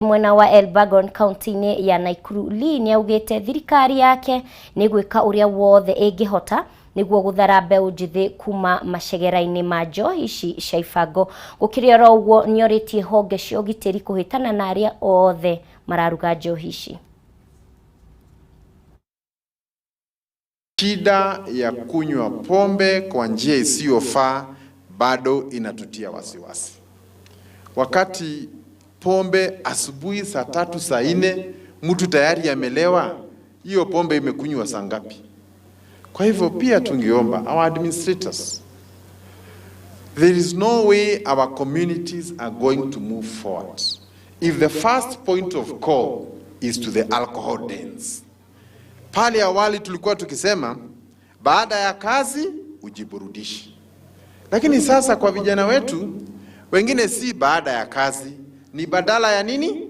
Mwena wa Elbagon County ya Nakuru ni augite thirikari yake ni gwika uria wothe ingihota niguo guthara mbeu njithi kuma macegera-ini ma njohi ici cia ibango. Gukiria ro uguo ni oritie honge cia ugitiri kuhitana na aria othe mararuga njohi ici. Shida ya kunywa pombe kwa njia isiyofaa bado inatutia wasiwasi. Wakati pombe asubuhi saa 3 saa 4 mtu tayari amelewa, hiyo pombe imekunywa saa ngapi? Kwa hivyo pia tungeomba our administrators, there is no way our communities are going to move forward if the first point of call is to the alcohol dens. Pale awali tulikuwa tukisema baada ya kazi ujiburudishi, lakini sasa kwa vijana wetu wengine si baada ya kazi, ni badala ya nini?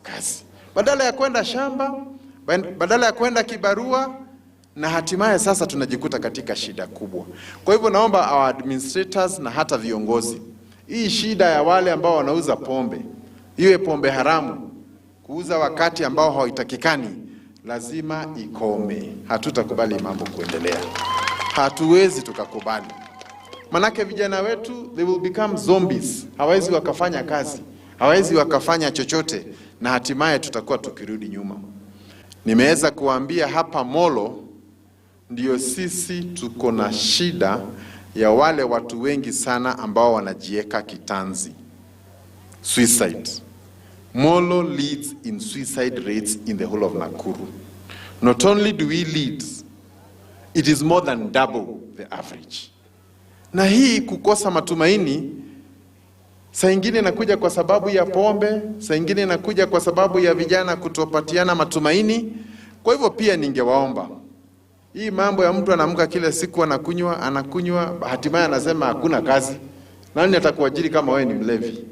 Kazi. Badala ya kwenda shamba, badala ya kwenda kibarua, na hatimaye sasa tunajikuta katika shida kubwa. Kwa hivyo naomba our administrators na hata viongozi, hii shida ya wale ambao wanauza pombe, iwe pombe haramu, kuuza wakati ambao hautakikani, lazima ikome. Hatutakubali mambo kuendelea. Hatuwezi tukakubali. Manake vijana wetu, they will become zombies. Hawezi wakafanya kazi, hawezi wakafanya chochote, na hatimaye tutakuwa tukirudi nyuma. Nimeweza kuambia hapa Molo ndio sisi tuko na shida ya wale watu wengi sana ambao wanajieka kitanzi. Suicide. Molo leads in suicide rates in the whole of Nakuru. Not only do we lead, it is more than double the average. Na hii kukosa matumaini, saa ingine inakuja kwa sababu ya pombe, saa ingine inakuja kwa sababu ya vijana kutopatiana matumaini. Kwa hivyo pia ningewaomba, hii mambo ya mtu anaamka kila siku anakunywa, hatimaye anasema hakuna kazi. Nani atakuajiri kama wewe ni mlevi?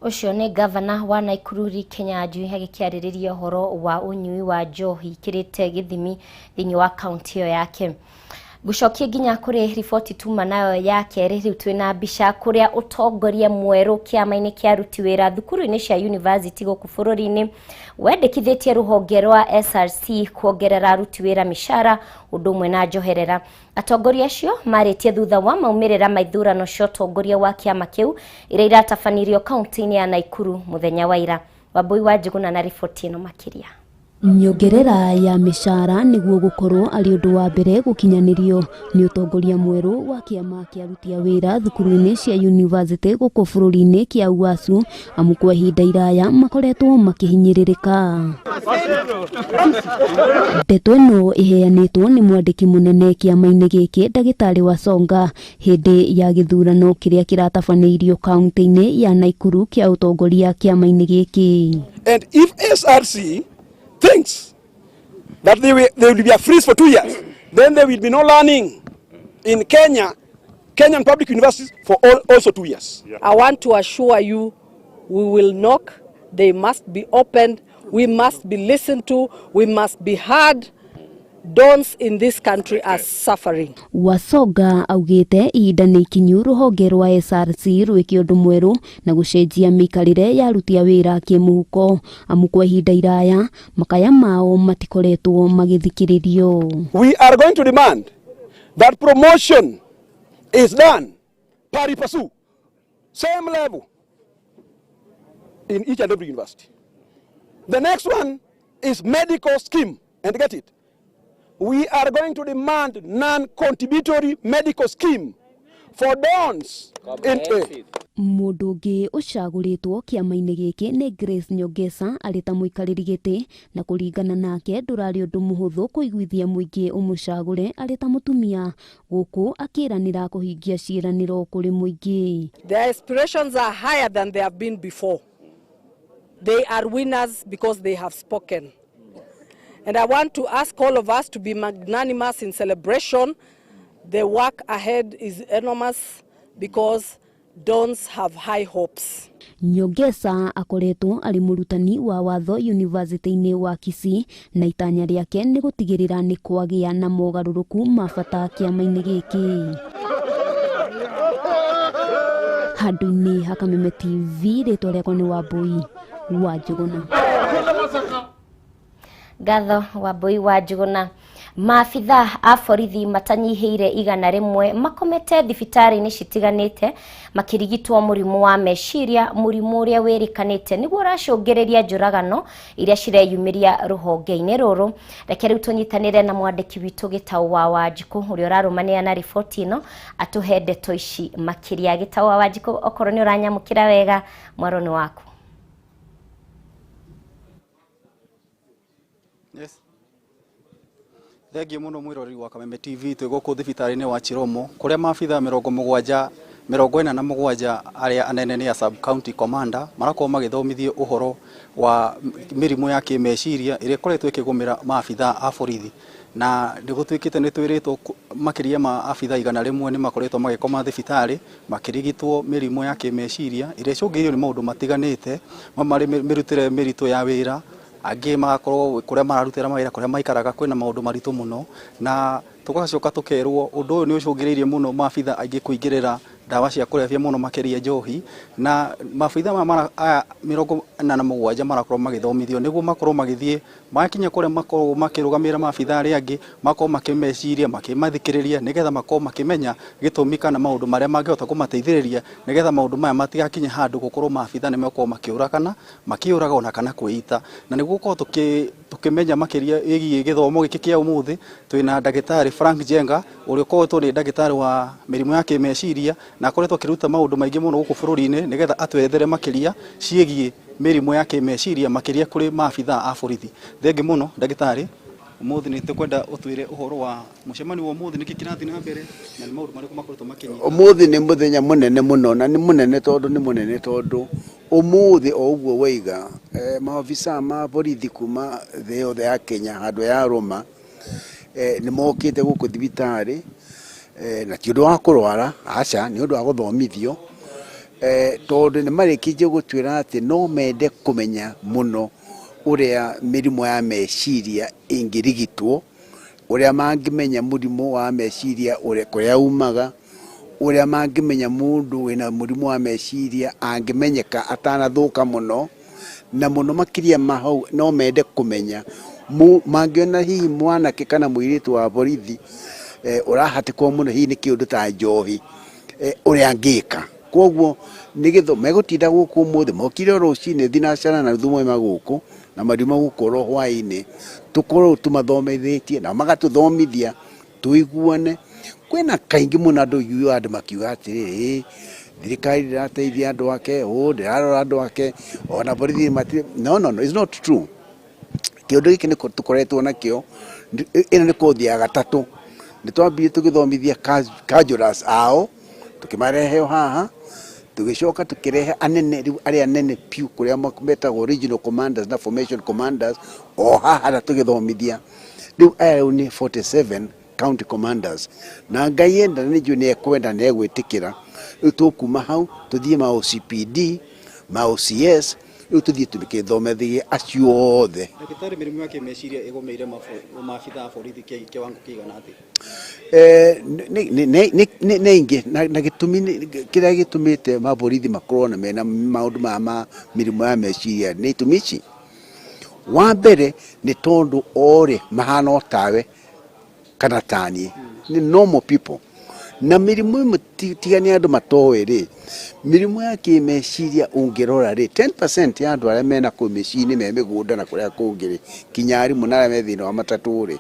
Ucio ni governor wa Nakuru Kenya agikiaririria horo wa unyui wa njohi kirite githimi thini wa county yake. Gucokia nginya kuri riboti tuma nayo yake riu twina mbica kuria utongoria mweru kiama-ini kia aruti wira thukuru-ini cia university guku bururi-ini wendekithitie ruhonge rwa SRC kuongerera aruti wira mishara undu umwe na njoherera. Atongoria acio maritie thutha wa maumirira maithurano cia utongoria wa kiama kiu iria iratafanirio kaunti-ini ya Nakuru muthenya wa ira. Wambui wa Njuguna na riboti ino makiria. Nyongerera ya mishara niguo gukorwo ari undu wa mbere gukinyanirio ni utongoria mweru wa kiama kia aruti a wira thukuru-ini cia university guku bururi-ini kia UASU amu kwa ihinda iraya makoretwo makihinyiririka. Ndeto ino iheanitwo ni mwandiki munene kiama-ini giki Ndagitari Wasonga hindi ya githurano kiria kiratabanirio kaunti-ini ya Nakuru kia utongoria kiama-ini giki. And if SRC thinks that they will be a freeze for 2 years, then there will be no learning in Kenyan public universities for also 2 years. Yeah. I want to assure you, we will knock, they must be opened, we must be listened to, we must be heard. Dons in this country are suffering. Wasonga augite ihinda ni ikinyu ruhonge rwa SRC rwiki undu mweru na gucenjia mikarire ya aruti a wira kimuhuko amu kwa ihinda iraya makaya mao matikoretwo magithikiririo. We are going to demand that promotion is done pari passu, same level in each and every university. The next one is medical scheme, and get it. We are going to demand non-contributory medical scheme for dons. Mundu ungi ucaguritwo kiama-ini giki ni Grace Nyongesa arita muikariri giti na kuringana nake ndurari undu muhuthu kuiguithia muingi umucagure arita mutumia guku akiranira kuhingia ciiraniro kuri muingi. Their aspirations are higher than they have been before. They are winners because they have spoken. And I want to ask all of us to be magnanimous in celebration. The work ahead is enormous because dons have high hopes. Nyongesa akoretwo ari murutani wa watho university-ini wa Kisii na itanya riake ni gutigirira ni kwagia na mogaruruku mabata kiama-ini giki. handu-inĩ ha Kameme TV, rĩtwa rĩakwa nĩ Wambui wa Njuguna. Ngatho Wambui wa Njuguna. Maabitha a borithi matanyiheire 100 makomete thibitarĩ-inĩ citiganĩte makirigitwo mũrimũ wa meciria, mũrimũ ũrĩa wĩrĩkanĩte nĩguo ũracũngĩrĩria njũragano iria cireyumĩria rũhonge-inĩ rũrũ. Reke rĩu tũnyitanĩre na mwandĩki witũ Gĩtaũ wa Wanjikũ ũrĩa ũrarũmanĩrĩra na riboti ĩno atũhe ndeto ici makĩria. Gĩtaũ wa Wanjikũ, okorwo nĩ ũranyamũkĩra wega, mwaro nĩ waku. Yes. Thengiũ mũno mwĩroreri wa Kameme TV, twĩ gũkũ thibitarĩ-inĩ wa Chiromo kũrĩa maabitha 47 arĩa anene nĩ a sub county commander marakorwo magĩthomithio ũhoro wa mĩrimũ ya kĩmeciria ĩrĩa ĩkoretwo ĩkĩgũmĩra maabitha a borithi, na nĩgũtuĩkĩte nĩ twĩrĩtwo makĩria ma abitha 100 nĩ makoretwo magĩkoma thibitarĩ makĩrigitwo mĩrimũ ya kĩmeciria ĩrĩa ĩcũngĩrĩirio nĩ maũndũ matiganĩte marĩ mĩrutĩre mĩritũ ya wĩra, angĩ magakorwo kũrĩa mararutĩra mawĩra kũrĩa maikaraga kwĩna maũndũ maritũ mũno, na tũgacoka tũkerwo ũndũ ũyũ nĩ ũcũngĩrĩirie mũno maabitha aingĩ kũingĩrĩra ndawa cia kũrebia mũno makĩria njohi, na maabitha aya 47 marakorwo magĩthomithio nĩguo makorwo magĩthiĩ makinya kũrĩa makorwo makĩrũgamĩrĩra maabitha arĩa angĩ, makorwo makĩmeciria makĩmathikĩrĩria nĩgetha makorwo makĩmenya gĩtũmi kana maũndũ marĩa mangĩhota kũmateithĩrĩria nĩgetha maũndũ maya matigakinye handũ gũkorwo maabitha nĩ makorwo makĩũraga ona kana kwĩita. Na nĩguo gũkorwo tukimenya makĩria ĩgiĩ gĩthomo gĩkĩ kĩa ũmũthĩ, twĩna ndagĩtarĩ Frank Jenga ũrĩa ũkoretwo nĩ ndagĩtarĩ wa mĩrimũ ya kĩmeciria na akoretwo akĩruta maũndũ maingĩ mũno gũkũ bũrũri-inĩ nĩgetha atwethere makĩria ciĩgiĩ mĩrimũ ya kĩmeciria makĩria kũrĩ maabitha a borithi. Thengiũ mũno ndagĩtarĩ, ũmũthĩ nĩ tũkwenda ũtwĩre ũhoro wa mũcemanio wa ũmũthĩ nĩkĩ kĩrathiĩ na mbere na nĩ maũndũ marĩkũ makoretwo makĩnyita. Ũmũthĩ nĩ mũthenya mũnene mũno, na nĩ mũnene tondũ ũmũthĩ o ũguo waiga maabitha ma borithi kuma thĩ yothe ya Kenya handũ ya Roma nĩ mokĩte gũkũ thibitarĩ, na ti ũndũ wa kũrwara, aca nĩ ũndũ wa gũthomithio, tondũ nĩ marĩkĩtie gũtwĩra atĩ no mende kũmenya mũno ũrĩa mĩrimũ ya meciria ĩngĩrigitwo, ũrĩa mangĩmenya mũrimũ wa meciria kũrĩa umaga, ũrĩa mangĩmenya mũndũ wĩna mũrimũ wa meciria angĩmenyeka atanathũka mũno, na mũno makĩria mahau no mende kũmenya mangĩona hihi mwanake kana mũirĩtu wa borithi ũrahatĩkwo mũno hihi nĩ kĩũndũ ta njohi ũrĩa angĩka. Koguo nĩgetha megũtinda gũkũ ũmũthĩ, mokire rũcinĩ thinacara na nuthu moima gũkũ na mariuma gũkorwo hwaĩ-inĩ, tũkorwo tũmathomithĩtie na magatũthomithia tũiguane. Kwĩna kaingĩ mũno andũ makiuga atĩrĩrĩ thirikari ndĩrateithia andũ ake, ndĩrarora andũ ake, ona borithi matirĩ. No, it's not true. Kĩũndũ gĩkĩ nĩ tũkoretwo nakĩo, ĩno nĩ kothi ya gatatũ. Nĩ twambirie tũgĩthomithia casualties ao, tũkĩmarehe haha, tũgĩcoka tũkĩrehe anene rĩu arĩa anene piu kũrĩa metagwo regional commanders na formation commanders, o haha na tũgĩthomithia. Rĩu aya nĩ 47 county commanders, na Ngai enda nĩ njũĩ nĩ ekwenda na egwĩtĩkĩra. Rĩu tũkuma hau tũthiĩ ma OCPD, ma OCS, rĩu tũthiĩ tũgĩthomithie acio othe. Ndagĩtarĩ, mĩrimũ ya kĩmeciria ĩgũmĩire maabitha a borithi kĩwango kĩigana atĩa? Nĩ ingĩ na gĩtũmi kĩrĩa gĩtũmĩte maborithi makorwo na mena maũndũ ma mĩrimũ ya meciria nĩ itũmi ici. Wa mbere nĩ tondũ orĩ mahana o tawe kana taniĩ, nĩ normal people, na mĩrimũ ĩmwe tigania andũ matoĩ rĩ, mĩrimũ ya kĩmeciria ũngĩrora rĩ 10% ya andũ arĩa mena kũu mĩciĩ-inĩ me mĩgũnda na kũrĩa kũngĩ rĩ, kinya arimũ na arĩa me thĩinĩ wa matatũ rĩ,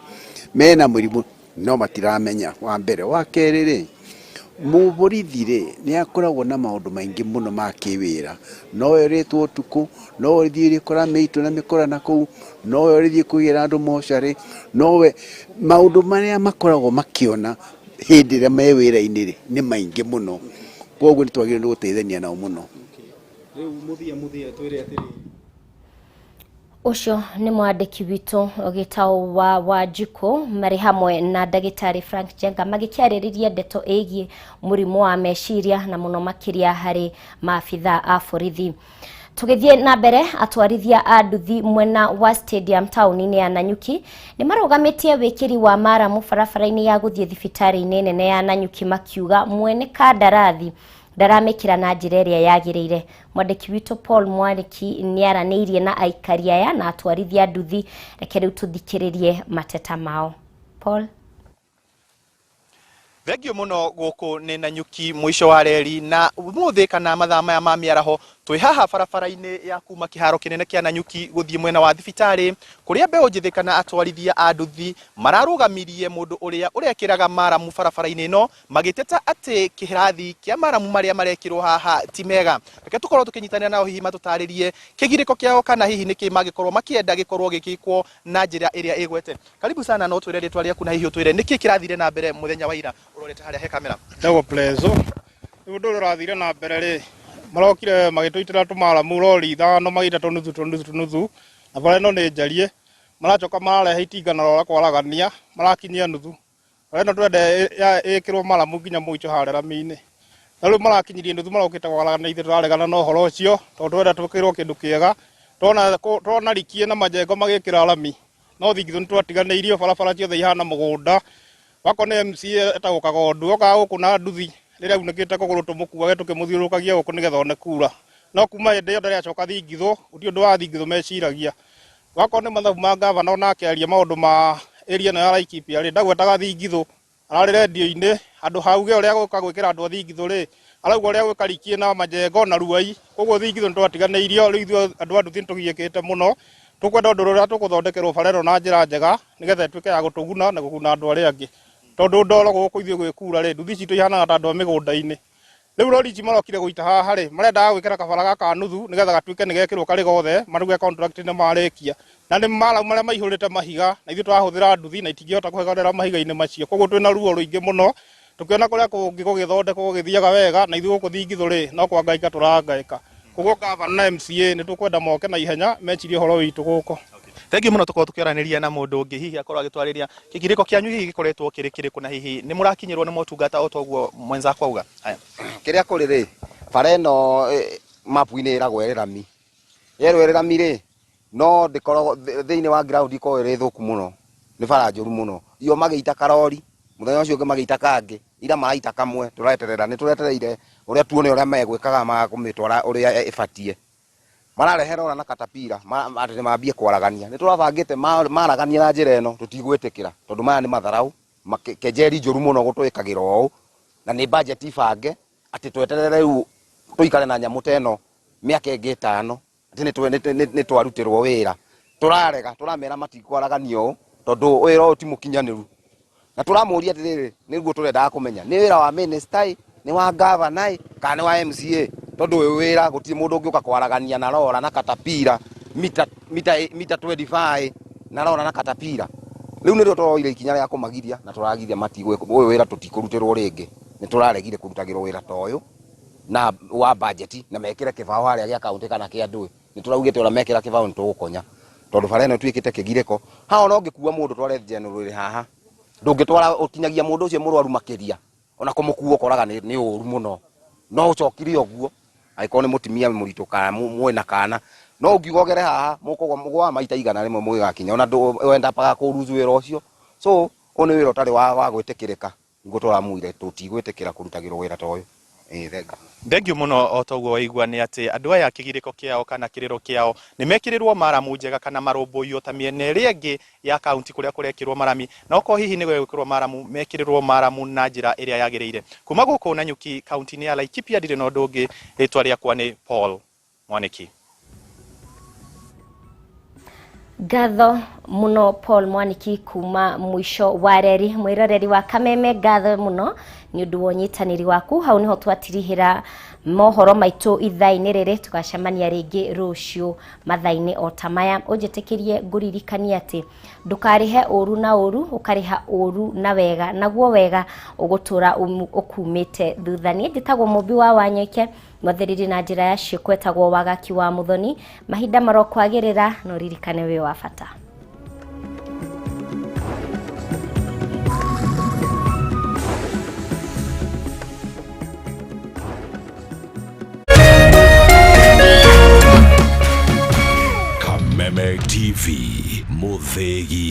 mena mũrimũ no matiramenya. Wa mbere. Wa kerĩ rĩ, mũborithi rĩ nĩ akoragwo na maũndũ maingĩ mũno ma kĩwĩra. No wĩrĩtwo ũtukũ, no ũthiĩ ũrĩkora mĩitũ na mĩkora na kũu, no ũthiĩ kũgĩra andũ mocarĩ, no maũndũ marĩa makoragwo makĩona hĩndĩ ĩrĩa me wĩra-inĩ rĩ nĩ maingĩ mũno. Koguo nĩ twagĩrĩirwo nĩ gũteithania nao mũno. Rĩu mũthia twĩre atĩrĩ. Ucio nĩ mwandĩki witũ Gĩtaũ wa Wanjikũ marĩ hamwe na ndagĩtarĩ Frank Jenga magĩkĩarĩrĩria ndeto ĩgiĩ mũrimũ wa meciria na mũno makĩria harĩ maabitha a borithi. Tũgĩthiĩ na mbere, atwarithia a nduthi mwena wa stadium taũni-inĩ ya Nanyuki nĩ marũgamĩtie wĩkĩri wa maramu barabara-inĩ ya gũthiĩ thibitarĩ-inĩ nene ya Nanyuki makiuga mwene kandarathi ndaramekira na njira iria yagirire. Mwandiki witũ Paul Mwaniki niaranĩirie na aikari aya na atwarithia nduthi. Reke rĩu tuthikĩrĩrie mateta mao. Paul. Thengio muno guku ni Nanyuki mwisho wa reri na umuthi kana mathaa maya ma miaraho twi haha barabara-ini ya kuma kiharo kinene kia Nanyuki guthie mwena wa thibitari kuria mbeu njithi kana atwarithia a nduthi mararugamirie mundu uria urekiraga maramu barabara-ini ino magiteta ati kirathi kia maramu maria marekirwo haha ti mega. Reke tukorwo tukinyitanira nao hihi matutaririe kigiriko kiao kana hihi niki magikorwo makienda gikorwo gikikwo na njira iria igwete. Karibu sana no twire ritwa riaku na hihi twire niki kirathire na mbere muthenya wa ira urorete haria he kamera. Ego plezo ndu urathire na mbere ri marokire magituitira tumaramu rori ithano magita tunuthu na bara ino ni njarie maracoka mararehe itinga na rora kwaragania marakinyia nuthu bara ino twende ikirwo maramu nginya muico hare rami-ini na riu marakinyirie nuthu marokite kwaragania ithe turaregana na uhoro ucio tondu twenda twikirwo kindu kiega tona rikie na majengo magikira rami no thingithu nitwatiganeirio barabara ciothe ihana mugunda wako ni MCA etagwo Kagondu oka guku na nduthi riria unekite kuguru tumukuage tukimuthiurukagia guku nigetha one kura no kuma hinde yo ndari acoka thingithu uti undu wa thingithu meciragia wako ni mathabu ma gavana ona akiaria maundu ma area na Laikipia ri ndagwetaga thingithu arari radio-ini andu hauge uria guka gwikira andu thingithu ri arauga uria gwikarikie na majengo na ruai koguo thingithu nitwatiganeirio riu ithuĩ andu a nduthi nitugiikite muno tukwenda undu uria tuguthondekerwo barero na njira njega nigetha ituike ya gutuguna na gukuna andu aria angi tondu ndoro guku ithuĩ gwikura ri nduthi citu ihana ta andu a migunda-ini riu rori ici marokire guita haha ri marenda gwikira kabara gaka nuthu nigetha gatuike nigekirwo kari gothe maruge contract ni marikia na ni maramu maria maihurite mahiga na ithuĩ turahuthira nduthi na itingihota kuheganira mahiga-ini macio koguo twina ruo ruingi muno tukiona kuria kungi gugithondekwo gugithiaga wega na ithuĩ guku thingithu ri no kwangaika turangaika koguo gavana na MCA ni tukwenda moke na ihenya mecirie horo witu guku. Thengio muno tukorwo tukiaraniria na mundu ungi hihi akorwo agitwariria kigiriko kianyu hihi gikoretwo kirikiriku na hihi ni murakinyirwo ni motungata o toguo mwenzako auga. Haya kiria kuri ri bara ino mapu-ini iragwo erami erami ri no ndikoragwo thiini wa ground iko iri thuku muno ni bara njuru muno iyo magiita karori muthenya ucio ungi magiita kangi ira maraita kamwe tureterera ni turetereire uria tuone uria megwikaga ma kumitwara uria ibatie mararehera ona na katapira ati mambie kwaragania ni turabangite maragania na njira ino tutigwitikira tondu maya ni matharau kejeri njuru muno gutwikagira ou na ni budget ibange ati tweterere riu tuikare na nyamu teno miaka ingi 5 ati ni twarutirwo wira turarega turamera matikwaragania ou tondu wira uti mukinyaniru na turamuria atiriri niguo turenda kumenya ni wira wa minister ni wa governor kana wa MCA tondu wira guti mundu ungiuka kwaragania na rora na katapira mita 25 na rora na katapira riu nirio toroire ikinya ria kumagiria na turagiria matigwe uyu wira tutikurutirwo ringi ni turaregire kurutagirwo wira ta uyu na wa budget na mekire kibao haria gia kaunti kana kia ndui ni turaugite ora mekira kibao nitugukonya tondu bara ino twikite kigiriko ha no ngikua mundu tware general ri haha ndungitwara ukinyagia mundu ucio murwaru makiria ona kumukuo koraga ni uru muno no ucokire oguo aiko ni mutimia muritu kana mwena kana no ungigogere haha muko mugwa maita igana rimwe mugigakinya ona wenda paga kuruzu wira ucio so oni wira utari wa gwitikirika ngo turamuire tutigwitikira kurutagirwo wira ta uyu thengio muno o toguo waigua ni ati andu aya kigiriko kiao kana kiriro kiao ni mekirirwo maramu njega kana marumbuio ta miene ria ingi ya kaunti kuria kurekirwo marami na oko hihi ni gwikirwo maramu mekirirwo maramu na njira iria yagiriire kuma guku Nanyuki kaunti ni ya Laikipia ndire no ndungi ritwa riakwa ni Paul Mwaniki. Gatho muno Paul Mwaniki kuma mwisho wa reri mwiroreri wa Kameme. Gatho muno ni undu wonyitaniri waku hau niho twatirihira mohoro maitu ithaa-ini riri tugacemania ringi rucio mathaa-ini o tamaya unjitikirie nguririkania ati ndukarihe uru na uru ukariha uru na wega naguo wega ugutura ukumite thuthani. Njitagwo Mumbi wa Wanyoike mwathiriri na njira ya cio kwetagwo wagaki wa muthoni mahinda marokwagirira no ririkane we wa bata. Kameme TV Muthegi